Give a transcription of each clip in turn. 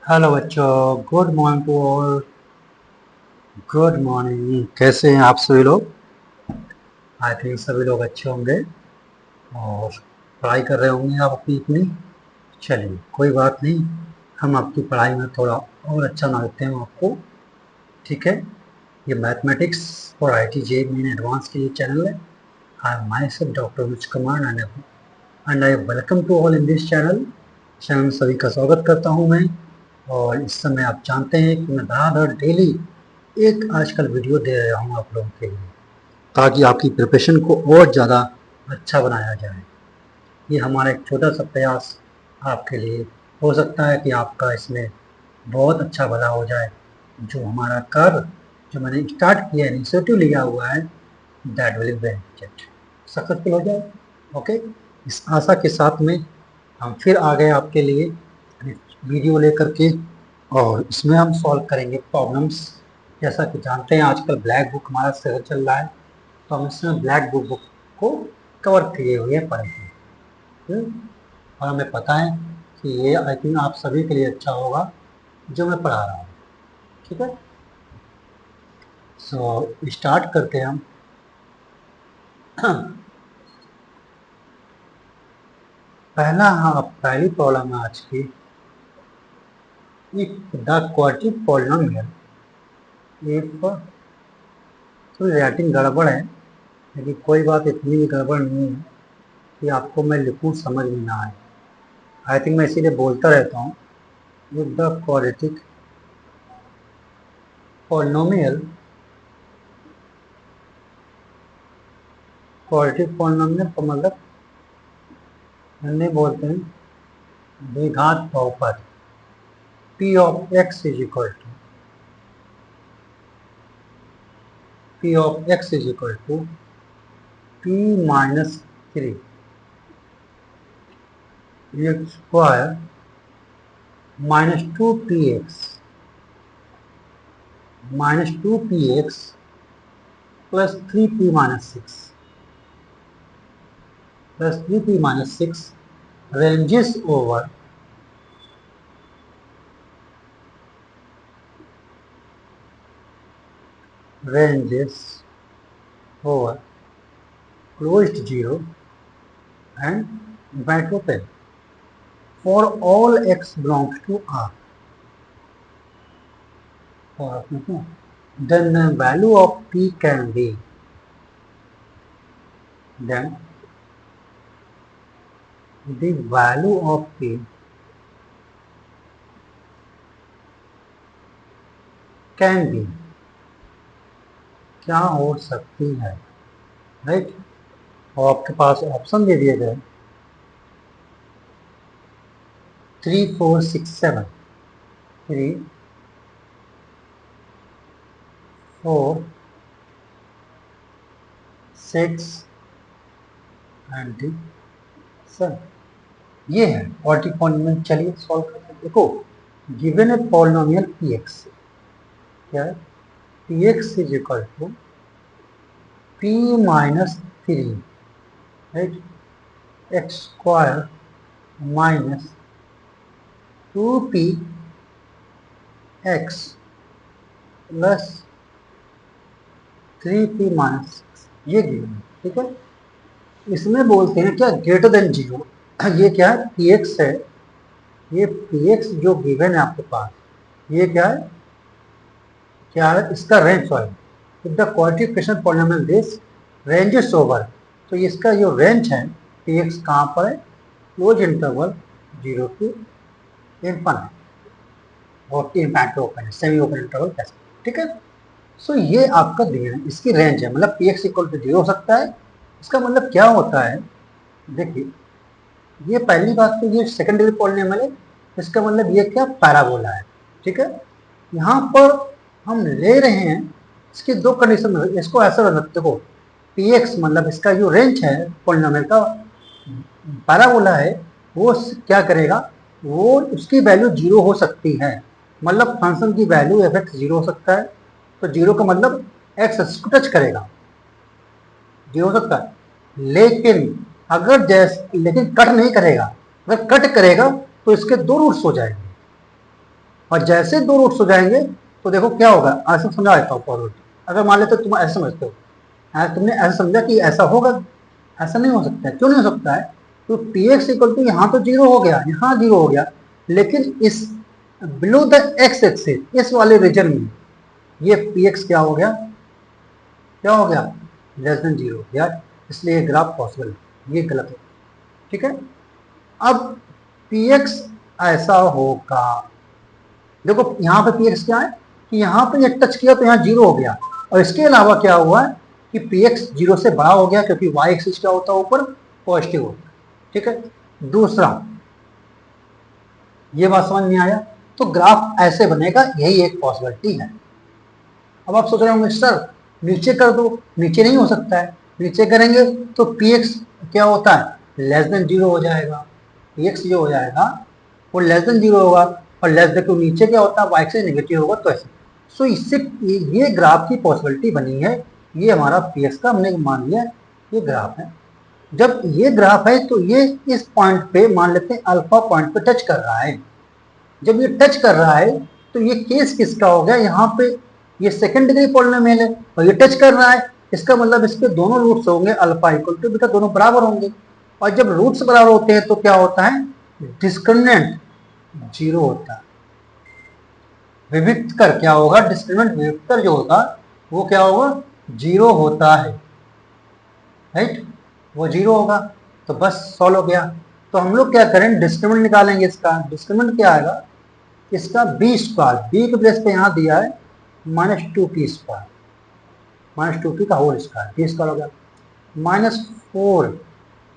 Hello बच्चों, good morning to all. Good morning. कैसे हैं आप सभी लोग? आई थिंक सभी लोग अच्छे होंगे और पढ़ाई कर रहे होंगे आप अपनी अपनी। चलिए, कोई बात नहीं, हम आपकी पढ़ाई में थोड़ा और अच्छा बना देते हैं आपको। ठीक है। ये मैथमेटिक्स और I T JEE main advance के लिए चैनल है। I am myself doctor Anuj Kumar and I welcome to all in this channel. Channel में सभी का स्वागत करता हूँ मैं। और इस समय आप जानते हैं कि मैं धड़ाधड़ डेली एक आजकल वीडियो दे रहा हूँ आप लोगों के लिए, ताकि आपकी प्रिपरेशन को और ज़्यादा अच्छा बनाया जाए। ये हमारा एक छोटा सा प्रयास आपके लिए हो सकता है कि आपका इसमें बहुत अच्छा भला हो जाए। जो हमारा कार्य, जो मैंने स्टार्ट किया है, इनिशिएटिव लिया हुआ है, दैट विल बेनिफिट सक्सेसफुल हो जाए। ओके। इस आशा के साथ में हम फिर आ गए आपके लिए वीडियो लेकर के, और इसमें हम सॉल्व करेंगे प्रॉब्लम्स। जैसा कि जानते हैं आजकल ब्लैक बुक हमारा सेल चल रहा है, तो हम इसमें ब्लैक बुक को कवर किए हुए पढ़ेंगे। और हमें पता है कि ये आई थिंक आप सभी के लिए अच्छा होगा जो मैं पढ़ा रहा हूँ। ठीक है। सो स्टार्ट करते हैं हम। पहली प्रॉब्लम है आज की। If the quadratic polynomial, if, थोड़ी राइटिंग गड़बड़ है, लेकिन कोई बात इतनी भी गड़बड़ नहीं है कि आपको मैं लिखूं समझ में ना आए। आई थिंक मैं इसीलिए बोलता रहता हूँ। If the quadratic polynomial, quadratic polynomial का मतलब हिंदी बोलते हैं द्विघात बहुपद। P of x is equal to, P of x is equal to P minus 3 x square minus 2 px minus 2 px plus 3p minus 6 plus 3p minus 6 ranges over, ranges over closed zero and bracket open for all x belongs to R. Then the value of p can be, then the value of p can be, क्या हो सकती है, right. और आपके पास option दे दिए गए 3 4 6 7, 3 4 6 and 7। ये है क्वाड्रेटिक पॉलिनोमियल। चलिए सॉल्व करते हैं। देखो, given a polynomial P x, क्या है, P x is equal to P minus 3, right, x square minus 2p x plus 3p minus 6, ये गिवन है। ठीक है। इसमें बोलते हैं क्या, ग्रेटर देन जीरो। ये क्या है, पी एक्स है, ये पी एक्स जो गिवन है आपके पास, ये क्या है, क्या है इसका range, sorry, if the quadratic polynomial this ranges over, तो इसका जो रेंज है पी एक्स कहाँ पर है, क्लोज इंटरवल 0 टू इन्फिनिटी और इनफिनिटी ओपन है, सेमी ओपन इंटरवल कैसे। ठीक है। सो ये आपका दिया है, इसकी रेंज है, मतलब पी एक्स इक्वल टू 0 हो सकता है। इसका मतलब क्या होता है, देखिए, ये पहली बात तो ये सेकेंडरी पॉलिनोमियल है, इसका मतलब ये क्या, पैराबोला है। ठीक है। यहाँ पर हम ले रहे हैं, इसकी दो कंडीशन में, इसको ऐसा रखते हो, पी एक्स मतलब इसका जो रेंज है पॉलिनोमियल का, पैराबोला है, वो क्या करेगा, वो उसकी वैल्यू 0 हो सकती है, मतलब फंक्शन की वैल्यू एफ एक्स 0 हो सकता है। तो 0 का मतलब एक्स को टच करेगा, 0 हो सकता है। लेकिन अगर लेकिन कट नहीं करेगा, अगर कट करेगा तो इसके दो रूट्स हो जाएंगे, और जैसे दो रूट्स हो जाएंगे तो देखो क्या होगा, ऐसा समझा देता हूँ फॉरवर्ड। अगर मान लेते तुम ऐसा समझते हो, तुमने ऐसा समझा कि ऐसा होगा, ऐसा नहीं हो सकता है। क्यों नहीं हो सकता है? तो पी एक्स इक्वल टू यहाँ तो जीरो हो गया, यहाँ जीरो हो गया, लेकिन इस बिलो द एक्स एक्सिस, इस वाले रीजन में ये पी एक्स क्या हो गया, क्या हो गया, लेस देन जीरो हो गया, इसलिए ये ग्राफ पॉसिबल है, ये गलत है। ठीक है, अब पी एक्स ऐसा होगा, देखो यहाँ पे पी एक्स क्या है कि यहाँ पे ये टच किया तो यहाँ जीरो हो गया, और इसके अलावा क्या हुआ है कि पी एक्स जीरो से बड़ा हो गया, क्योंकि वाई एक्सिस क्या होता है, ऊपर पॉजिटिव होता है। ठीक है, दूसरा, ये बात समझ में आया? तो ग्राफ ऐसे बनेगा, यही एक पॉसिबिलिटी है। अब आप सोच रहे होंगे सर नीचे कर दो, नीचे नहीं हो सकता है, नीचे करेंगे तो पी एक्स क्या होता है, लेस देन जीरो हो जाएगा, पी एक्स जो हो जाएगा वो लेस देन जीरो होगा, और लेस देन, क्यों नीचे क्या होता है, वाई से नेगेटिव होगा, तो ऐसे। सो इससे ये ग्राफ की पॉसिबिलिटी बनी है, ये हमारा पी एक्स का हमने मान लिया ये ग्राफ है। जब ये ग्राफ है तो ये इस पॉइंट पे मान लेते हैं अल्फा पॉइंट पे टच कर रहा है। जब ये टच कर रहा है तो ये केस किसका हो गया, यहाँ पे ये सेकंड डिग्री पॉलिनोमियल है और ये टच कर रहा है, इसका मतलब इसके दोनों रूट्स होंगे अल्फा इक्वल टू बीटा, दोनों बराबर होंगे। और जब रूट्स बराबर होते हैं तो क्या होता है, डिस्क्रिमिनेंट जीरो होता है। विविक्त कर क्या होगा, डिस्क्रिमिनेंट विविक्त कर जो होगा वो क्या होगा, जीरो होता है, राइट, वो जीरो होगा। तो बस सॉल्व हो गया। तो हम लोग क्या करें, डिस्क्रिमिनेंट निकालेंगे इसका। डिस्क्रिमिनेंट क्या आएगा इसका, बी स्क्वायर, बी के प्लेस पे यहाँ दिया है minus two P square, minus two P का होल स्क्वायर, बी स्क्वायर हो गया माइनस फोर,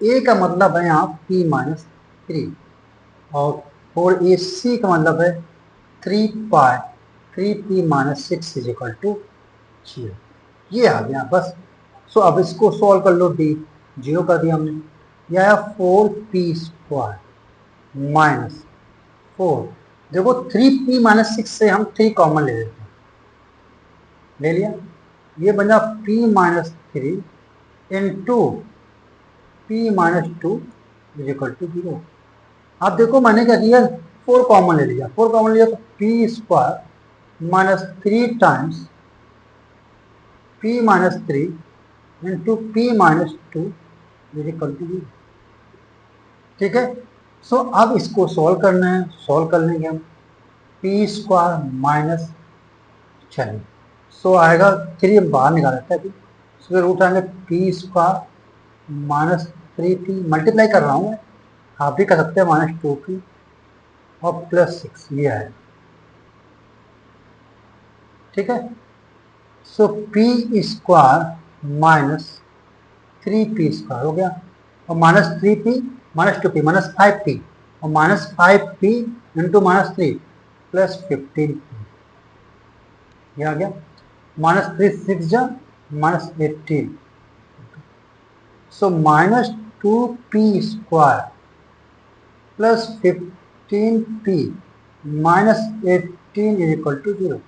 ए का मतलब है यहाँ पी माइनस थ्री, और फोर ए सी का मतलब है three pi three P minus six is equal to zero. ये आ गया बस। सो अब इसको सॉल्व कर लो, डी जीरो कर दिया हमने, यह आया four P square minus four, देखो थ्री पी माइनस सिक्स से हम थ्री कॉमन ले लेते हैं, ले लिया, ये बना P minus three into P minus two is equal to zero. आप देखो मैंने क्या किया, फोर कॉमन ले लिया, फोर कॉमन लिया तो P square minus three times P minus three into P minus two is equal to zero. ठीक है, सो अब इसको सॉल्व करना है, सॉल्व कर लेंगे हम, पी स्क्वायर माइनस, चलिए सो आएगा, थ्री हम बाहर निकाल लेते हैं, इसके रूट आएंगे p square minus three p, multiply कर रहा हूँ, आप भी कर सकते हैं, माइनस टू पी और प्लस सिक्स, ये है। ठीक है, so p square minus three p square हो गया, और minus three P minus two P minus five p, और minus five p into minus three plus 15 p, ये आ गया, माइनस थ्री सिक्स जा minus 18, so minus two P square plus 15 p minus 18 is equal to zero.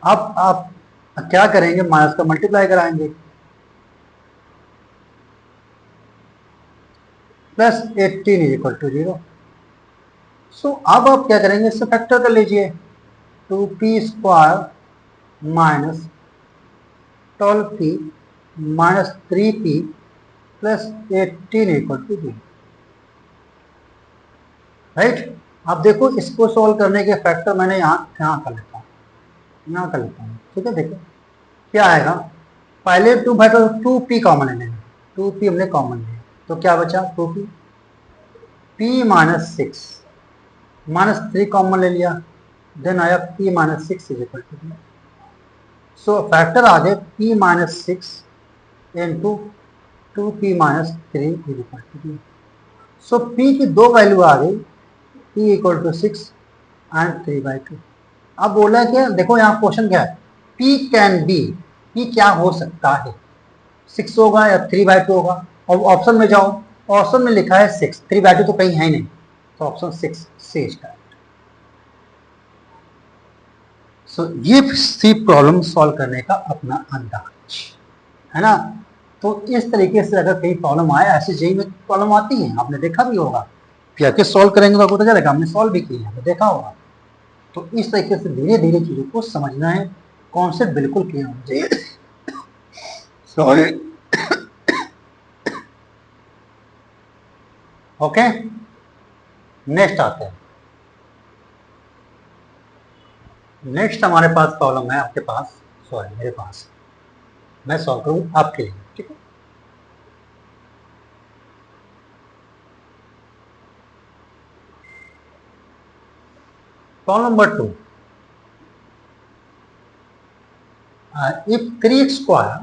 अब आप क्या करेंगे, minus का मल्टीप्लाई कराएंगे, plus 18 is equal to zero. So अब आप क्या करेंगे, इससे फैक्टर कर लीजिए, two P square minus 12 p minus three p plus 18 equal to zero, right. अब देखो इसको सॉल्व करने के फैक्टर मैंने यहाँ कर लेता हूँ, यहाँ कर लेता हूँ। ठीक है, देखो क्या आएगा, पहले two factor two P common ले लेंगे, टू पी हमने कॉमन लिया तो क्या बचा, two p, p minus six minus three common ले लिया, देन आया p minus six is equal to, so factor आ गए p minus six into two P minus three is equal to, so p की दो वैल्यू आ गई, p equal to six and three by two. अब बोला क्या, देखो यहाँ क्वेश्चन क्या है, पी कैन बी, पी क्या हो सकता है, सिक्स होगा या थ्री बाई टू होगा, और ऑप्शन में जाओ, ऑप्शन में लिखा है सिक्स, थ्री बाई टू तो कहीं है ही नहीं, तो ऑप्शन सिक्स से स्टार्ट। सो ये सी प्रॉब्लम सॉल्व करने का अपना अंदाज है ना। तो इस तरीके से अगर कहीं प्रॉब्लम आए, ऐसे जेई में प्रॉब्लम आती है, आपने देखा भी होगा, फिर आके सॉल्व करेंगे तो आपको पता चलेगा, हमने सॉल्व भी किया है, देखा होगा। तो इस तरीके से धीरे धीरे चीज़ों को समझना है, कॉन्सेप्ट बिल्कुल क्लियर होना चाहिए। सॉरी। ओके, नेक्स्ट आते हैं। नेक्स्ट हमारे पास प्रॉब्लम है, आपके पास, सॉरी मेरे पास, मैं सॉल्व करूँ आपके लिए, ठीक है। Problem number 2, if 3x square,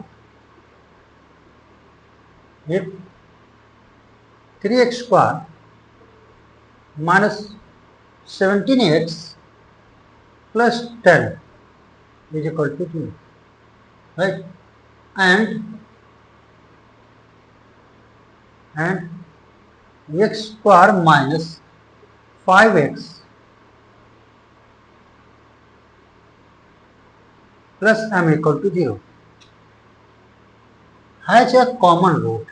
if 3x square minus 17x plus 10 is equal to 2, right? And x square minus 5x plus m equal to 0 has a common root,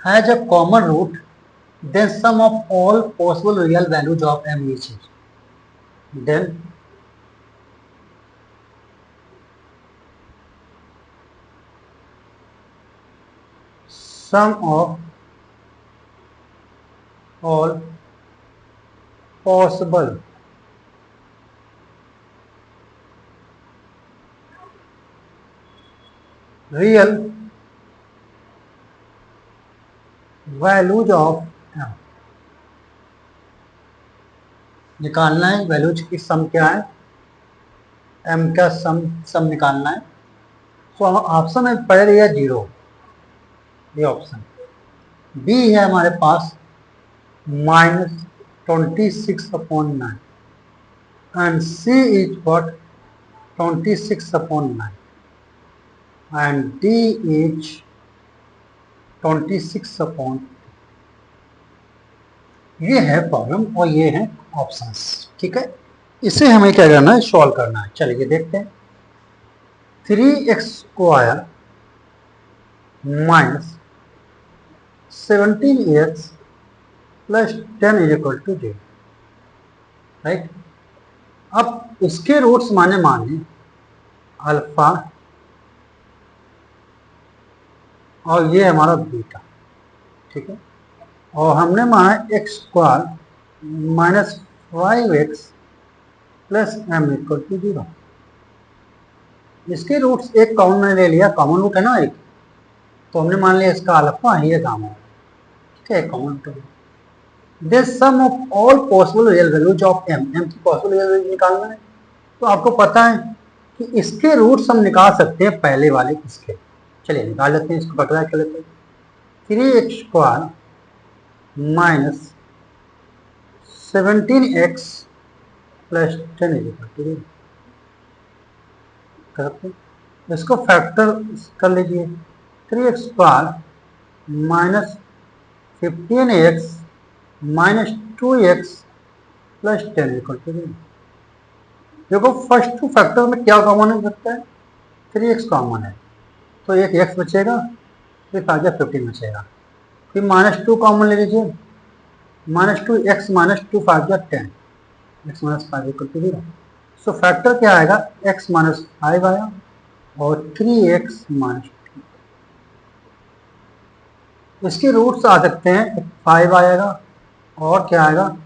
has a common root, then sum of all possible real values of m each is. Then sum of all possible real values of m, निकालना है values की सम क्या है, m का सम निकालना है। तो option में पहले दिया 0, ये ऑप्शन। बी है हमारे पास -26/9 and C is what 26/9 and D is 26/, ये है प्रॉब्लम और ये है ऑप्शंस, ठीक है। इसे हमें क्या करना है, सॉल्व करना है। चलिए देखते हैं। 3x square minus 17x plus 10 is equal to 0, right. अब इसके रूट्स मान लें अल्फा और ये हमारा बीटा, ठीक है। और हमने माना x square minus 5x plus m equal to 0। इसके रूट्स एक कॉमन ले लिया, कॉमन रूट है ना एक, तो हमने मान लिया इसका अल्फा ही है कॉमन, ठीक है, common root. This sum of all possible real values of m, m की पॉसिबल रियल वैल्यू निकालना है। तो आपको पता है कि इसके रूट्स हम निकाल सकते हैं पहले वाले इसके। चलिए निकाल लेते हैं, इसको फैक्टराइज कर लेते हैं। 3x square minus 17x plus 10 is equal to 0 करते हैं। इसको फैक्टर कर लीजिए। 3x square minus 15x minus 2x plus 10 equal to 0। देखो फर्स्ट टू फैक्टर में क्या कॉमन हो सकता है, 3x कॉमन है तो एक x बचेगा, फिर 15 बचेगा, फिर -2 कॉमन ले लीजिए, -2x minus 2 5 10, x minus 5 equal to 0। So factor क्या आएगा, x माइनस 5 आया और 3x माइनस 2। इसके रूट्स आ सकते हैं, 5 आएगा और क्या आएगा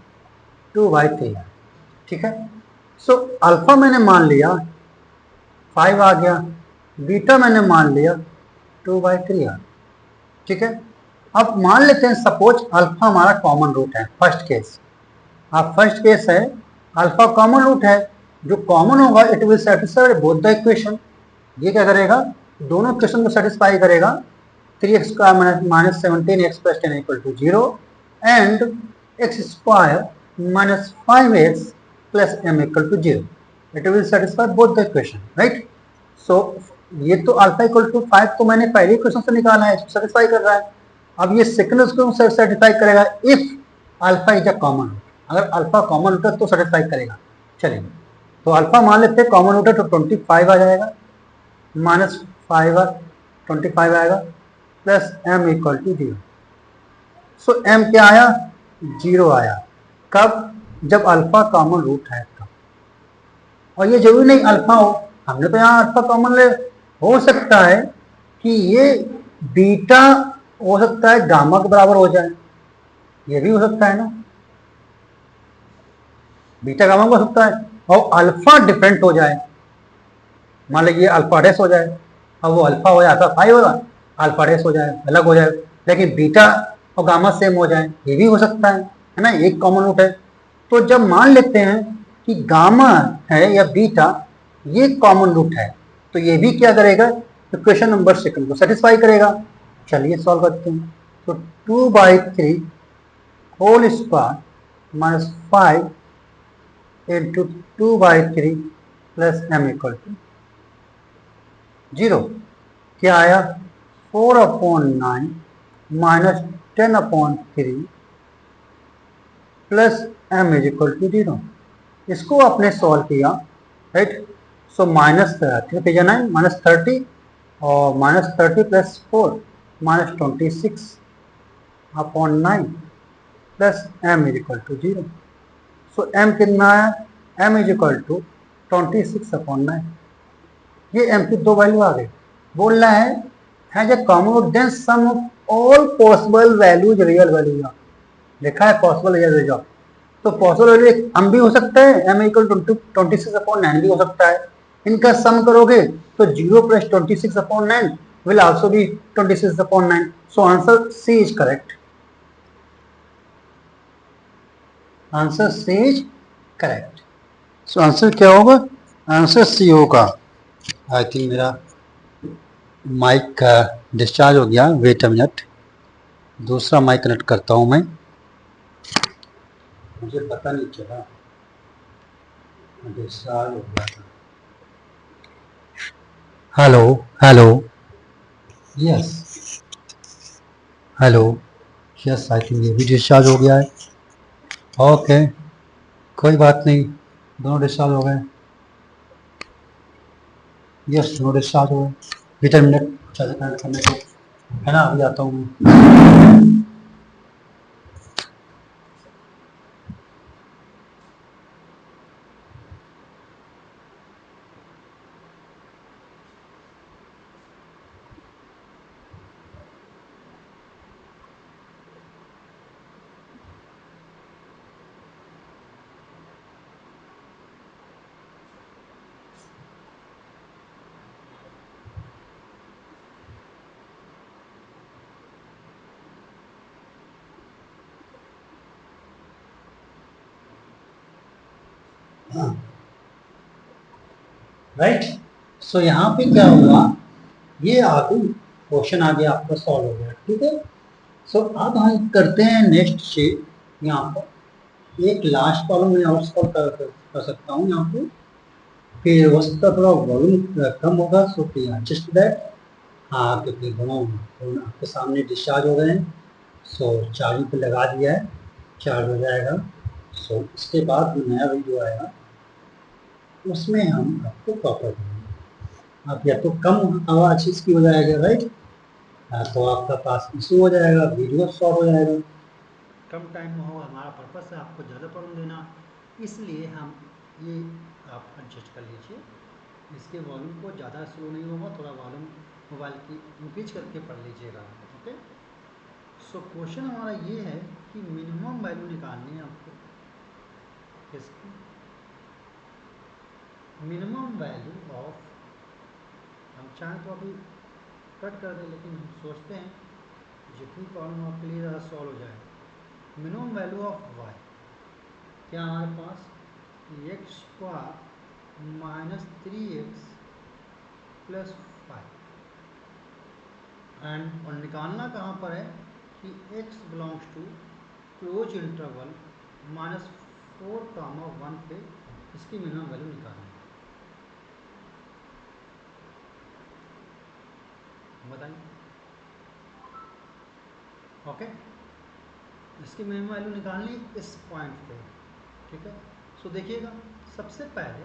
2/3, ठीक है। सो अल्फा मैंने मान लिया 5 आ गया, बीटा मैंने मान लिया 2/3 आ, ठीक है। अब मान लेते हैं सपोज अल्फा हमारा कॉमन रूट है, फर्स्ट केस। अब फर्स्ट केस है अल्फा कॉमन रूट है, जो कॉमन होगा it will satisfy both the equation. ये क्या करेगा, दोनों इक्वेशन को सेटिस्फाई करेगा। 3x square minus 17x plus 10 equal to 0 and x square minus 5x plus m equal to 0, it will satisfy both the equation, right. So ये तो alpha equal to 5 तो मैंने पहले इक्वेशन से निकाला है, सेटिस्फाई कर रहा है। अब ये सेकंड उसको सेटिस्फाई करेगा if alpha is a common root. अगर अल्फा कॉमन रूट है तो सेटिस्फाई करेगा। चलिए तो अल्फा मान लेते हैं कॉमन रूट है तो 25 आ जाएगा, माइनस 5 25 आएगा plus m equal to 0। So m क्या आया? 0 आया। कब? जब अल्फा कॉमन रूट है तब। और ये जरूरी नहीं अल्फा हो, हमने तो यहाँ अल्फा कॉमन ले, हो सकता है कि ये बीटा हो सकता है गामा के बराबर हो जाए, ये भी हो सकता है ना, बीटा गामा हो सकता है। और अल्फा डिफरेंट हो जाए, मान लीजिए अल्फा डैश हो जाए, अब वो अल्फा हो जाए अल्फा फाइव होगा, अल्फा डैश हो जाए अलग हो जाए, लेकिन बीटा और गामा सेम हो जाए, ये भी हो सकता है ना, एक कॉमन रूट है। तो जब मान लेते हैं कि गामा है या बीटा ये कॉमन रूट है, तो ये भी क्या करेगा, इक्वेशन नंबर 2 को सेटिस्फाई करेगा। चलिए सॉल्व करते हैं। तो 2/3 whole square minus 5 into 2/3 plus m equal to 0। क्या आया? 4/9 minus 10/3 plus m is equal to 0। इसको आपने सॉल्व किया, राइट। सो माइनस 9 माइनस 30 और minus 30 plus 4 minus 26/9 plus m is equal to 0। So m कितना आया? m is equal to 26/9। ये m की दो वैल्यू आ गई। बोल रहा है has a common root then sum of all possible values real value. लिखा है पॉसिबल रियल वैल्यू, तो पॉसिबल वैल्यू हम भी हो सकता है, m इक्वल टू 26/9 भी हो सकता है। इनका सम करोगे तो 0 plus 26/9 will also be 26/9। So answer C is correct. Answer C is correct. So answer क्या होगा? आंसर सी होगा। आई थिंक मेरा माइक का डिस्चार्ज हो गया, वेट अ मिनट, दूसरा माइक कनेक्ट करता हूं मैं, मुझे पता नहीं चला डिस्चार्ज हो गया था। Hello hello, yes hello, yes I think ये भी डिस्चार्ज हो गया है। ओके कोई बात नहीं, दोनों डिस्चार्ज हो गए। यस दोनों डिस्चार्ज हो गए। Wait a minute, charger connect करने को है ना, अभी आता हूँ मैं। राइट। सो यहाँ पे क्या हुआ, ये आगे क्वेश्चन आ गया आपका, सॉल्व हो गया, ठीक है। सो अब हम करते हैं नेक्स्ट शीट। यहाँ पर एक लास्ट प्रॉब्लम मैं और सॉल्व कर सकता हूँ यहाँ पे, फिर उसका थोड़ा वॉल्यूम कम होगा, सो जस्ट दैट। हाँ क्योंकि दोनों फोन आपके सामने डिस्चार्ज हो गए हैं, सो चार्जिंग पे लगा दिया है, चार्ज हो जाएगा। सो इसके बाद जो नया वीडियो आएगा उसमें हम आपको प्रॉपर देंगे। आप या तो कम आवाज इसकी हो जाएगा, राइट, तो आपका पास इशू हो जाएगा, वीडियो शॉर्ट हो जाएगा। कम टाइम में हो, हमारा पर्पस है आपको ज़्यादा प्रॉब्लम देना, इसलिए हम ये आप एडजस्ट कर लीजिए। इसके वॉल्यूम को ज़्यादा स्लो नहीं होगा, थोड़ा वॉल्यूम मोबाइल की इंक्रीज करके पढ़ लीजिएगा, ओके। सो क्वेश्चन हमारा ये है कि मिनिमम वैल्यू निकालनी है आपको, किसकी? मिनिमम वैल्यू ऑफ, हम चाहें तो अभी कट कर दें, लेकिन हम सोचते हैं जितनी प्रॉब्लम आपके लिए ज़्यादा सॉल्व हो जाए। मिनिमम वैल्यू ऑफ वाई क्या हमारे पास, x square minus 3x plus 5, and और निकालना कहाँ पर है कि x belongs to close interval -4, 1 पे इसकी मिनिमम वैल्यू निकालनी है। बताइए, ओके। इसकी मिनिमम वैल्यू निकालनी इस पॉइंट पे, ठीक है। सो देखिएगा, सबसे पहले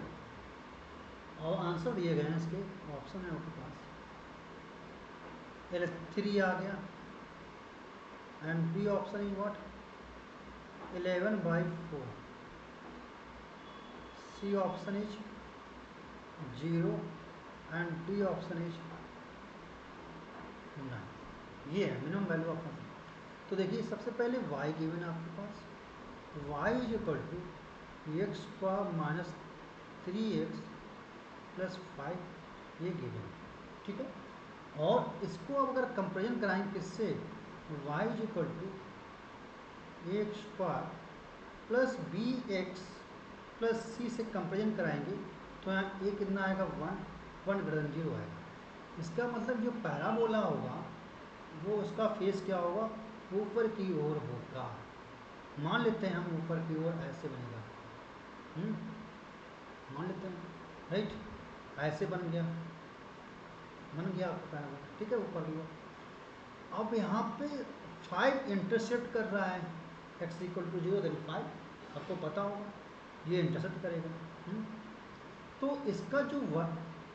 और आंसर दिए गए हैं इसके, ऑप्शन है आपके पास, L3 आ गया, and B option is what 11/4, C option is 0 and D option is 9। ये है मिनिमम वैल्यू ऑफ फंक्शन। तो देखिए सबसे पहले y गिवन है आपके पास, y is equal to x power minus 3x plus 5, ये गिवन है, ठीक है। और इसको अब अगर कंपेरिजन कराएंगे किससे, y is equal to x power plus b x plus c से कंपेरिजन कराएंगे तो यहाँ ये कितना आएगा 1 आएगा। इसका मतलब जो पैराबोला होगा वो उसका फेस क्या होगा, ऊपर की ओर होगा। मान लेते हैं हम ऊपर की ओर ऐसे बनेगा, मान लेते हैं, राइट, ऐसे बन गया आपका पैराबोला, ठीक है, ऊपर की ओर। अब यहाँ पे 5 इंटरसेप्ट कर रहा है, x इक्वल टू 0 देन 5, आपको पता होगा ये इंटरसेप्ट करेगा। तो इसका जो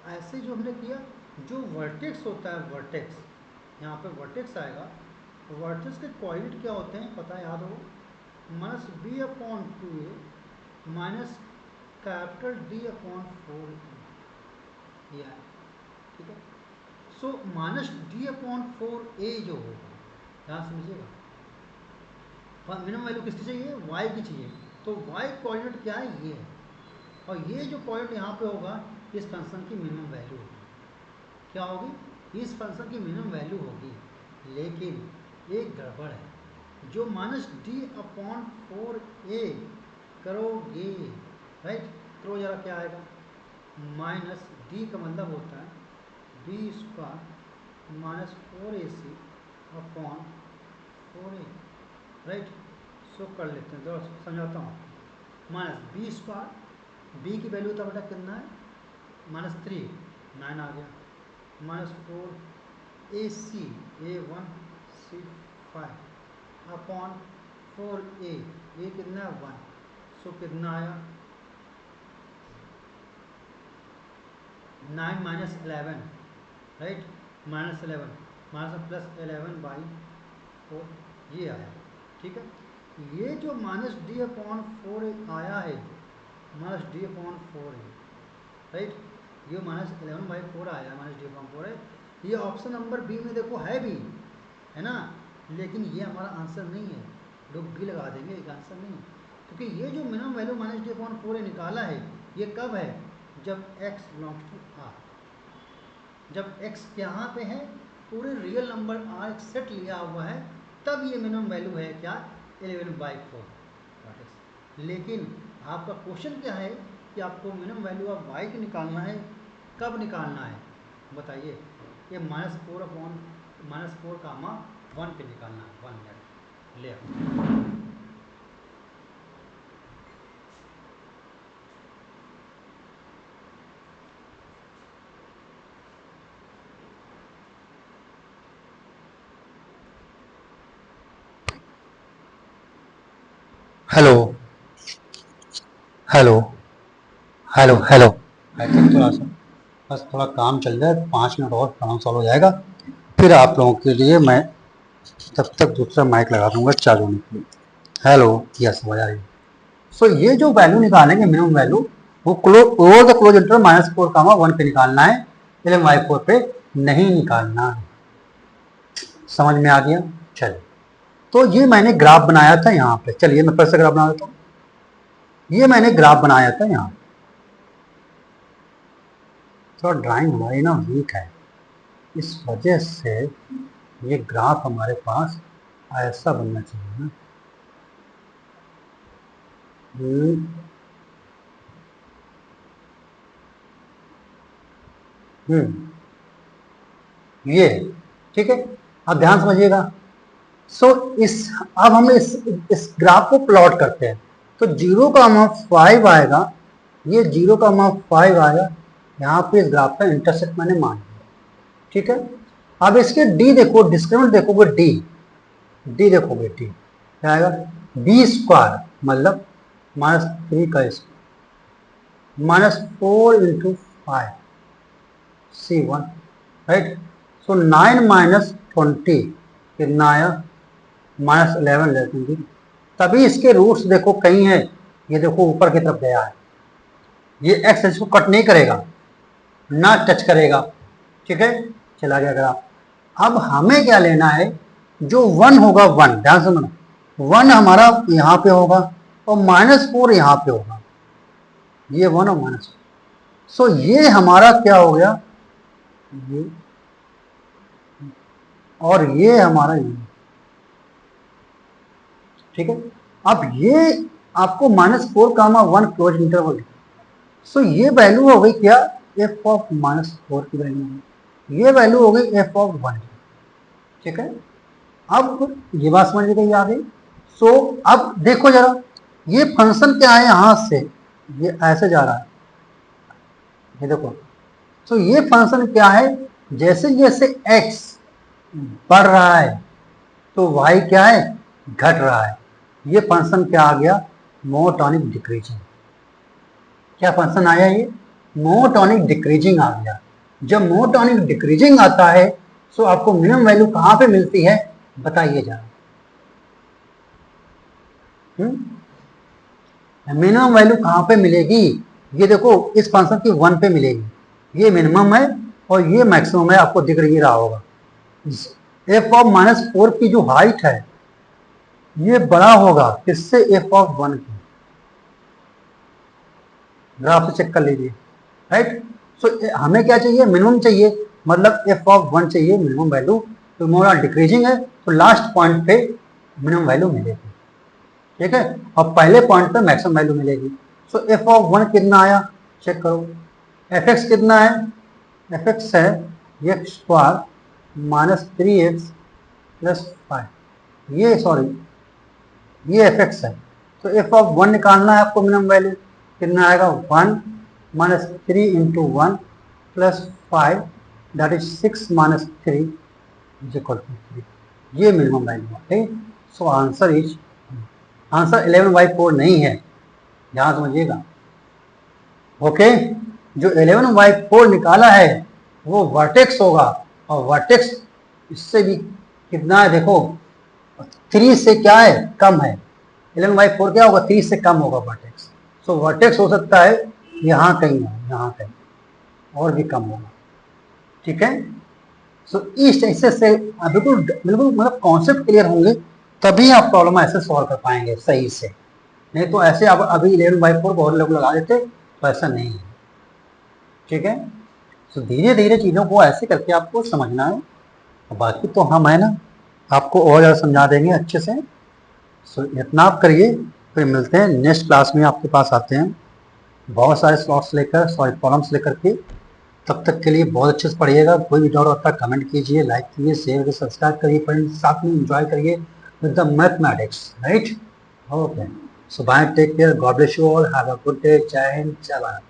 ऐसे जो हमने किया, जो वर्टेक्स होता है, वर्टेक्स यहाँ पे वर्टेक्स आएगा, वर्टेक्स के कोऑर्डिनेट क्या होते हैं पता याद हो, -b/2a माइनस D/4, ये है, ठीक है। सो -D/4a जो होगा, ध्यान समझिएगा, मिनिमम वैल्यू किसकी चाहिए, y की चाहिए, तो y कोऑर्डिनेट क्या है, ये है, और ये जो पॉइंट यहाँ पे होगा इस फंक्शन की मिनिमम वैल्यू होगी, क्या होगी, इस फंक्शन की मिनिमम वैल्यू होगी। लेकिन एक गड़बड़ है, जो -D/4a करोगे, राइट, करो जरा क्या आएगा, माइनस डी का मतलब होता है b² माइनस 4ac/4a, राइट। सो कर लेते हैं, तो समझाता हूँ, -b², b की वैल्यू था बेटा कितना है, -3, 9 आ गया, -4ac a1c5/4a, ये कितना है 1, सो कितना आया 9 माइनस 11, राइट, -11 माइनस प्लस 11/4, ये आया, ठीक है। ये जो -D/4 आया है, -D/4 है, राइट, ये -11/4 आया, -D/4 है, ये ऑप्शन नंबर बी में देखो है भी, है ना, लेकिन ये हमारा आंसर नहीं है, लोग बी लगा देंगे, एक आंसर नहीं, क्योंकि ये जो मिनिमम वैल्यू -D/4 निकाला है, ये कब है, जब x बिलोंग्स टू r, जब x यहाँ पे है, पूरे रियल नंबर r एक सेट लिया हुआ है, तब ये मिनिमम वैल्यू है क्या, 11/4। लेकिन आपका क्वेश्चन क्या है कि आपको मिनिमम वैल्यू ऑफ y की निकालना है, कब निकालना है बताइए, ये -4 पे निकालना है, 1 मिनट ले आओ। Hello hello hello hello, I think थोड़ा सा बस थोड़ा काम चल रहा है, 5 मिनट और काम सॉल्व हो जाएगा, फिर आप लोगों के लिए मैं तब तक दूसरा माइक लगा दूंगा चालू होने के लिए। हेलो, यस आवाज आ रही है। सो ये जो वैल्यू निकालेंगे मिनिमम वैल्यू, वो ओवर द क्लोज इंटरवल -4, 1 पे निकालना है, 11/4 पे नहीं निकालना है, समझ में आ गया। चलिए, तो ये मैंने ग्राफ बनाया था यहाँ पे, चलिए मैं फिर से ग्राफ बना देता हूँ। ये मैंने ग्राफ बनाया था यहाँ, थोड़ा ड्राइंग हमारी ना वीक है, इस वजह से ये ग्राफ हमारे पास ऐसा बनना चाहिए ना, ये, ठीक है, आप ध्यान समझिएगा। सो अब हम इस ग्राफ को प्लॉट करते हैं, तो 0 का अमाउंट 5 आएगा, ये 0 का अमाउंट 5 आएगा, यहाँ पे इस ग्राफ का इंटरसेप्ट मैंने मान लिया, ठीक है। अब इसके डी देखो, डिस्क्रिमिनेंट देखोगे, डी देखोगे, डी क्या आएगा, b² मतलब -3 का स्क्वायर -4 × 5 C1 राइट। सो 9 माइनस 20 कितना आया -11 लेस देन 0। तभी इसके रूट्स देखो कहीं है, ये देखो ऊपर की तरफ गया है, ये एक्स एक्सिस को कट नहीं करेगा, ना टच करेगा, ठीक है, चला गया ग्राफ। अब हमें क्या लेना है, जो 1 होगा 1, ध्यान से सुनो, 1 हमारा यहाँ पे होगा और -4 यहाँ पे होगा, ये 1 और -4। सो ये हमारा क्या हो गया, ये और ये हमारा ये, ठीक है। अब ये आपको -4 कामा 1 क्लोज इंटरवल, सो ये वैल्यू हो गई क्या, f ऑफ -4 की वैल्यू, ये वैल्यू हो गई f ऑफ 1, ठीक है। अब ये बात समझ गई आ गई। सो अब देखो जरा, ये फंक्शन क्या है, यहां से ये ऐसे जा रहा है, ये देखो। सो ये फंक्शन क्या है, जैसे जैसे x बढ़ रहा है तो y क्या है, घट रहा है। ये फंक्शन क्या आ गया, मोनोटोनिक डिक्रीजिंग। क्या फंक्शन आया, ये मोनोटोनिक डिक्रीजिंग आ गया। जब मोनोटोनिक डिक्रीजिंग आता है तो आपको मिनिमम वैल्यू कहां पे मिलती है, बताइए जरा। मिनिमम वैल्यू कहां पे मिलेगी, ये देखो इस फंक्शन की 1 पे मिलेगी, ये मिनिमम है और ये मैक्सिमम है, आपको दिख रहा होगा। f ऑफ -4 की जो हाइट है ये बड़ा होगा किससे, f ऑफ 1 की, ग्राफ से चेक कर लीजिए, राइट। सो हमें क्या चाहिए, मिनिमम चाहिए, मतलब f ऑफ 1 चाहिए मिनिमम वैल्यू। तो मोर डिक्रीजिंग है तो लास्ट पॉइंट पे मिनिमम वैल्यू मिलेगी, ठीक है, और पहले पॉइंट पे मैक्सिमम वैल्यू मिलेगी। सो f ऑफ 1 कितना आया, चेक करो। fx कितना है, fx है x स्क्वायर -3x प्लस 5, ये सॉरी ये fx है। तो f ऑफ 1 निकालना है आपको मिनिमम वैल्यू, कितना आएगा, 1 -3 into 1 plus 5 that is 6 -3 is equal to 3, ये मिनिमम वैल्यू है, ठीक। सो आंसर इज, आंसर 11/4 नहीं है, ध्यान समझिएगा, ओके। जो 11/4 निकाला है वो वर्टेक्स होगा, और वर्टेक्स इससे भी कितना है देखो, 3 से क्या है, कम है। 11/4 क्या होगा, 3 से कम होगा वर्टेक्स। सो वर्टेक्स हो सकता है यहाँ कहीं है, यहाँ कहीं और भी कम होगा, ठीक है। सो इस ऐसे से बिल्कुल बिल्कुल मतलब कॉन्सेप्ट क्लियर होंगे तभी आप प्रॉब्लम ऐसे सॉल्व कर पाएंगे सही से, नहीं तो ऐसे आप अभी 11/4 बहुत लोग लगा देते, तो ऐसा नहीं है, ठीक है। सो धीरे धीरे चीज़ों को ऐसे करके आपको समझना है, बाकी तो हम है ना आपको और ज़्यादा समझा देंगे अच्छे से। सो इतना आप करिए, फिर मिलते हैं नेक्स्ट क्लास में, आपके पास आते हैं बहुत सारे स्लॉट्स लेकर, सॉरी प्रॉब्लम्स लेकर के। तब तक के लिए बहुत अच्छे से पढ़िएगा, कोई भी डाउट होता है कमेंट कीजिए, लाइक कीजिए, शेयर करिए, सब्सक्राइब करिए फ्रेंड्स, साथ में एंजॉय करिए with the mathematics, right. Okay, so bye, take care, God bless you all, have a good day, जय हिंद, जय भारत।